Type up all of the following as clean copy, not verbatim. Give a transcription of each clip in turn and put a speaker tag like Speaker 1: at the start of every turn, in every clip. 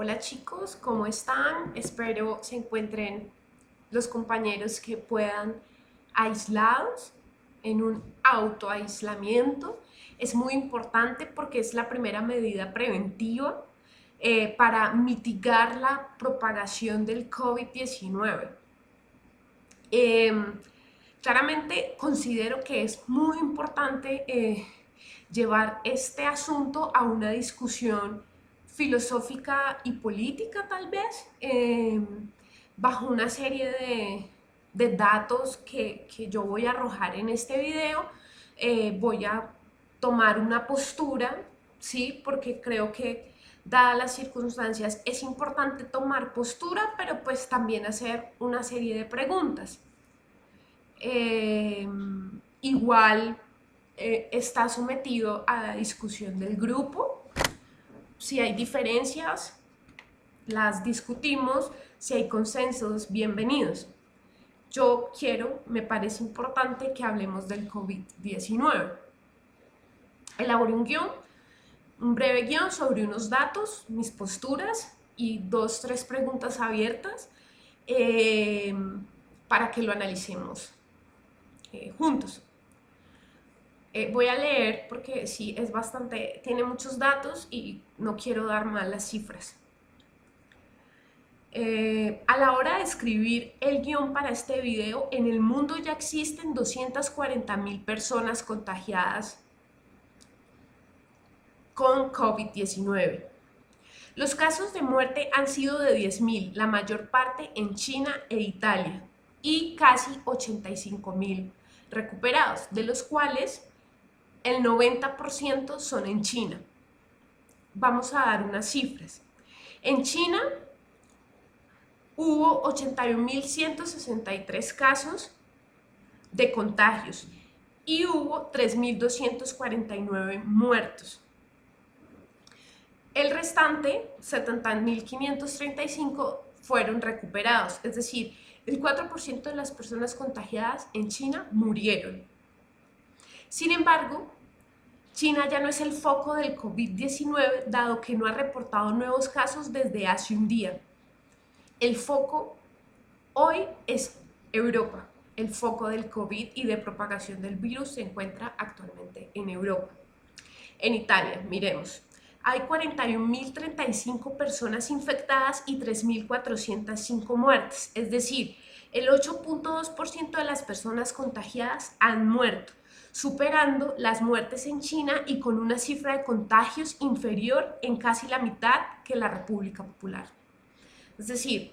Speaker 1: Hola chicos, ¿cómo están? Espero se encuentren los compañeros que puedan aislados en un autoaislamiento. Es muy importante porque es la primera medida preventiva para mitigar la propagación del COVID-19. Claramente considero que es muy importante llevar este asunto a una discusión filosófica y política tal vez, bajo una serie de datos que yo voy a arrojar en este video. Voy a tomar una postura, ¿sí? Porque creo que dadas las circunstancias es importante tomar postura, pero pues también hacer una serie de preguntas. Eh, Igual está sometido a la discusión del grupo. Si hay diferencias, las discutimos. Si hay consensos, bienvenidos. Me parece importante que hablemos del COVID-19. Elaboré un breve guión sobre unos datos, mis posturas y tres preguntas abiertas eh, para que lo analicemos juntos. Voy a leer porque sí, es bastante, tiene muchos datos y no quiero dar mal las cifras. A la hora de escribir el guión para este video, en el mundo ya existen 240.000 personas contagiadas con COVID-19. Los casos de muerte han sido de 10.000, la mayor parte en China e Italia, y casi 85.000 recuperados, de los cuales el 90% son en China. Vamos a dar unas cifras. En China hubo 81.163 casos de contagios y hubo 3.249 muertos. El restante, 70.535, fueron recuperados, es decir, el 4% de las personas contagiadas en China murieron. Sin embargo, China ya no es el foco del COVID-19, dado que no ha reportado nuevos casos desde hace un día. El foco hoy es Europa. El foco del COVID y de propagación del virus se encuentra actualmente en Europa. En Italia, miremos, hay 41.035 personas infectadas y 3.405 muertes, es decir, el 8.2% de las personas contagiadas han muerto, superando las muertes en China y con una cifra de contagios inferior en casi la mitad que la República Popular. Es decir,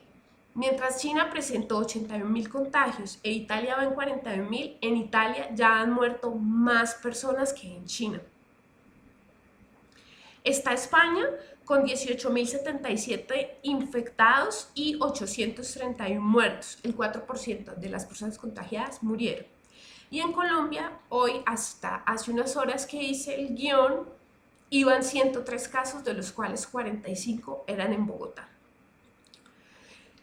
Speaker 1: mientras China presentó 81.000 contagios e Italia va en 41.000, en Italia ya han muerto más personas que en China. Está España con 18.077 infectados y 831 muertos. El 4% de las personas contagiadas murieron. Y en Colombia, hoy hasta hace unas horas que hice el guión, iban 103 casos, de los cuales 45 eran en Bogotá.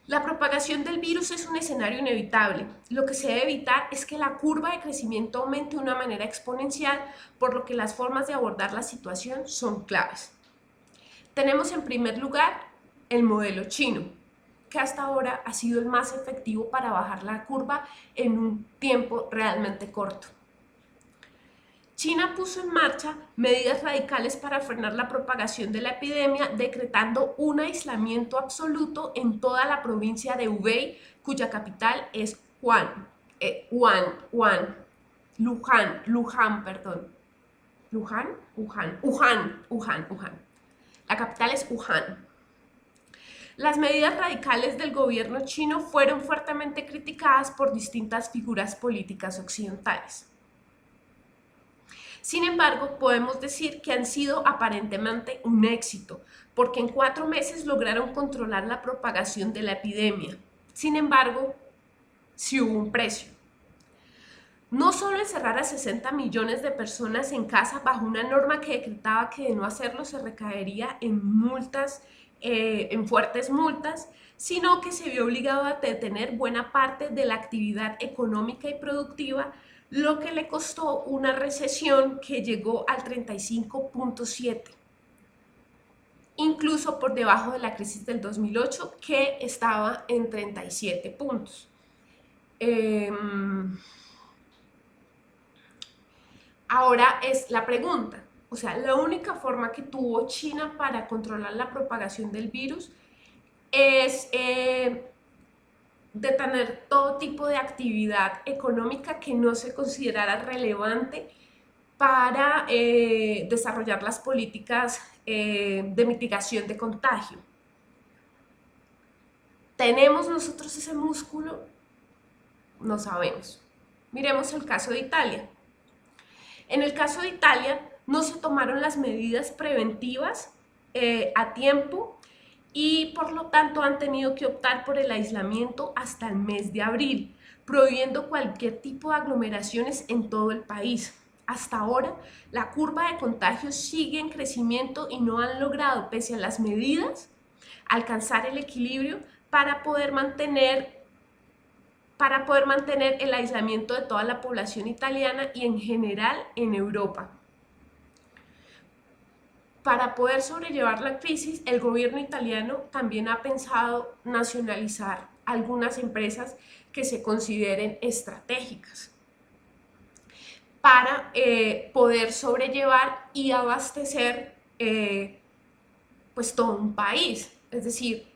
Speaker 1: La propagación del virus es un escenario inevitable. Lo que se debe evitar es que la curva de crecimiento aumente de una manera exponencial, por lo que las formas de abordar la situación son claves. Tenemos en primer lugar el modelo chino, que hasta ahora ha sido el más efectivo para bajar la curva en un tiempo realmente corto. China puso en marcha medidas radicales para frenar la propagación de la epidemia, decretando un aislamiento absoluto en toda la provincia de Hubei, cuya capital es Wuhan. La capital es Wuhan. Las medidas radicales del gobierno chino fueron fuertemente criticadas por distintas figuras políticas occidentales. Sin embargo, podemos decir que han sido aparentemente un éxito, porque en 4 meses lograron controlar la propagación de la epidemia. Sin embargo, sí hubo un precio. No solo encerrar a 60 millones de personas en casa bajo una norma que decretaba que de no hacerlo se recaería en multas, en fuertes multas, sino que se vio obligado a detener buena parte de la actividad económica y productiva, lo que le costó una recesión que llegó al 35.7%. incluso por debajo de la crisis del 2008, que estaba en 37 puntos. Ahora es la pregunta, o sea, la única forma que tuvo China para controlar la propagación del virus es detener todo tipo de actividad económica que no se considerara relevante para desarrollar las políticas de mitigación de contagio. ¿Tenemos nosotros ese músculo? No sabemos. Miremos el caso de Italia. En el caso de Italia, no se tomaron las medidas preventivas a tiempo y por lo tanto han tenido que optar por el aislamiento hasta el mes de abril, prohibiendo cualquier tipo de aglomeraciones en todo el país. Hasta ahora, la curva de contagios sigue en crecimiento y no han logrado, pese a las medidas, alcanzar el equilibrio para poder mantener el aislamiento de toda la población italiana y en general en Europa. Para poder sobrellevar la crisis, el gobierno italiano también ha pensado nacionalizar algunas empresas que se consideren estratégicas para poder sobrellevar y abastecer pues todo un país. Es decir,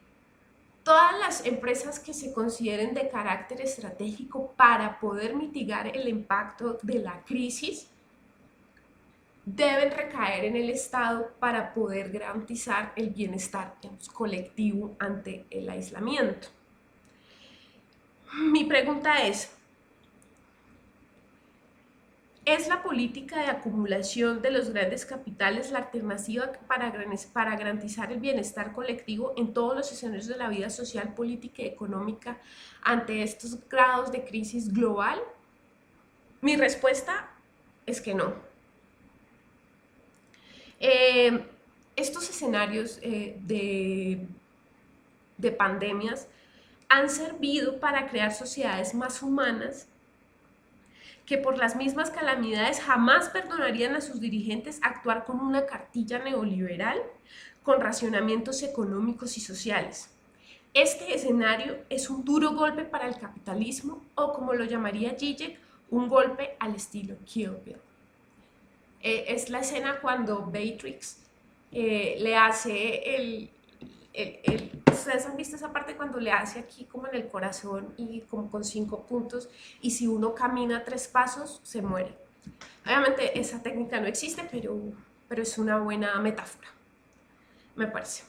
Speaker 1: todas las empresas que se consideren de carácter estratégico para poder mitigar el impacto de la crisis deben recaer en el Estado para poder garantizar el bienestar, digamos, colectivo ante el aislamiento. Mi pregunta ¿es la política de acumulación de los grandes capitales la alternativa para garantizar el bienestar colectivo en todos los escenarios de la vida social, política y económica ante estos grados de crisis global? Mi respuesta es que no. Estos escenarios de pandemias han servido para crear sociedades más humanas que por las mismas calamidades jamás perdonarían a sus dirigentes actuar con una cartilla neoliberal con racionamientos económicos y sociales. Este escenario es un duro golpe para el capitalismo o, como lo llamaría Zizek, un golpe al estilo Kill Bill. Es la escena cuando Beatrix le hace ustedes han visto esa parte cuando le hace aquí como en el corazón y como con 5 puntos, y si uno camina 3 pasos se muere. Obviamente esa técnica no existe, pero es una buena metáfora, me parece.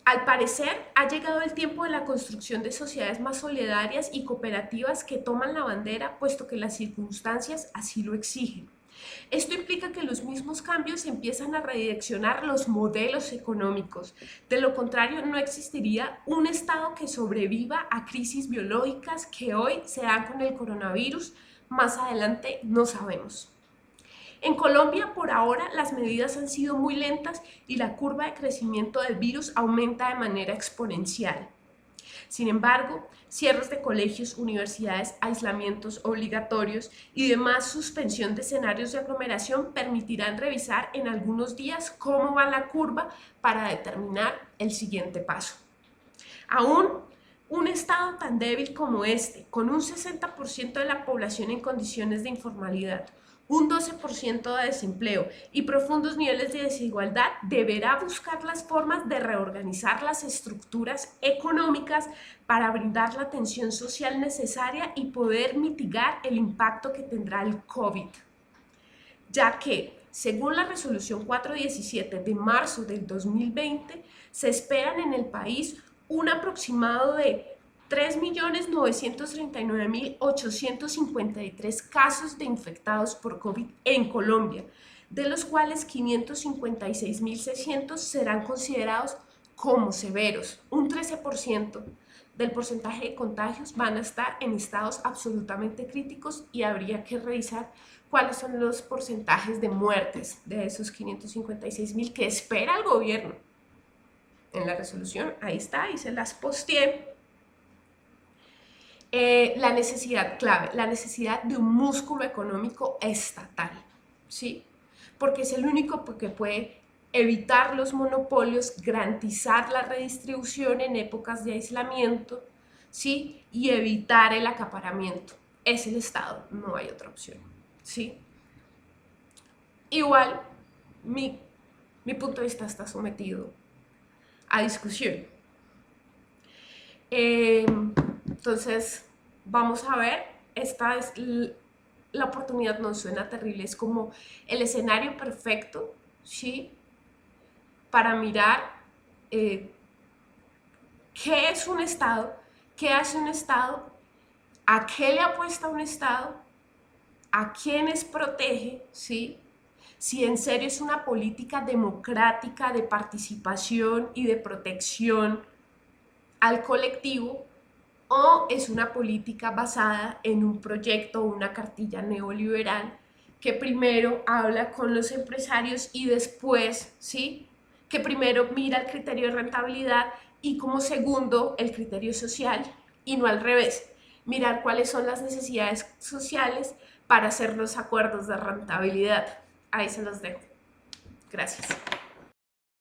Speaker 1: Al parecer, ha llegado el tiempo de la construcción de sociedades más solidarias y cooperativas que toman la bandera, puesto que las circunstancias así lo exigen. Esto implica que los mismos cambios empiezan a redireccionar los modelos económicos. De lo contrario, no existiría un Estado que sobreviva a crisis biológicas que hoy se dan con el coronavirus. Más adelante no sabemos. En Colombia, por ahora, las medidas han sido muy lentas y la curva de crecimiento del virus aumenta de manera exponencial. Sin embargo, cierres de colegios, universidades, aislamientos obligatorios y demás suspensión de escenarios de aglomeración permitirán revisar en algunos días cómo va la curva para determinar el siguiente paso. Aún un estado tan débil como este, con un 60% de la población en condiciones de informalidad, un 12% de desempleo y profundos niveles de desigualdad, deberá buscar las formas de reorganizar las estructuras económicas para brindar la atención social necesaria y poder mitigar el impacto que tendrá el COVID. Ya que, según la resolución 417 de marzo del 2020, se esperan en el país un aproximado de 3.939.853 casos de infectados por COVID en Colombia, de los cuales 556.600 serán considerados como severos. Un 13% del porcentaje de contagios van a estar en estados absolutamente críticos y habría que revisar cuáles son los porcentajes de muertes de esos 556.000 que espera el gobierno. En la resolución, ahí está, y se las posteé. La necesidad clave, la necesidad de un músculo económico estatal, ¿sí? Porque es el único que puede evitar los monopolios, garantizar la redistribución en épocas de aislamiento, ¿sí? Y evitar el acaparamiento. Es el Estado, no hay otra opción, ¿sí? Igual, mi punto de vista está sometido a discusión. Entonces, vamos a ver, esta es la oportunidad, no suena terrible, es como el escenario perfecto, ¿sí? Para mirar qué es un Estado, qué hace un Estado, a qué le apuesta un Estado, a quiénes protege, ¿sí? Si en serio es una política democrática de participación y de protección al colectivo, o es una política basada en un proyecto o una cartilla neoliberal que primero habla con los empresarios y después, ¿sí? Que primero mira el criterio de rentabilidad y como segundo el criterio social, y no al revés, mirar cuáles son las necesidades sociales para hacer los acuerdos de rentabilidad. Ahí se los dejo. Gracias.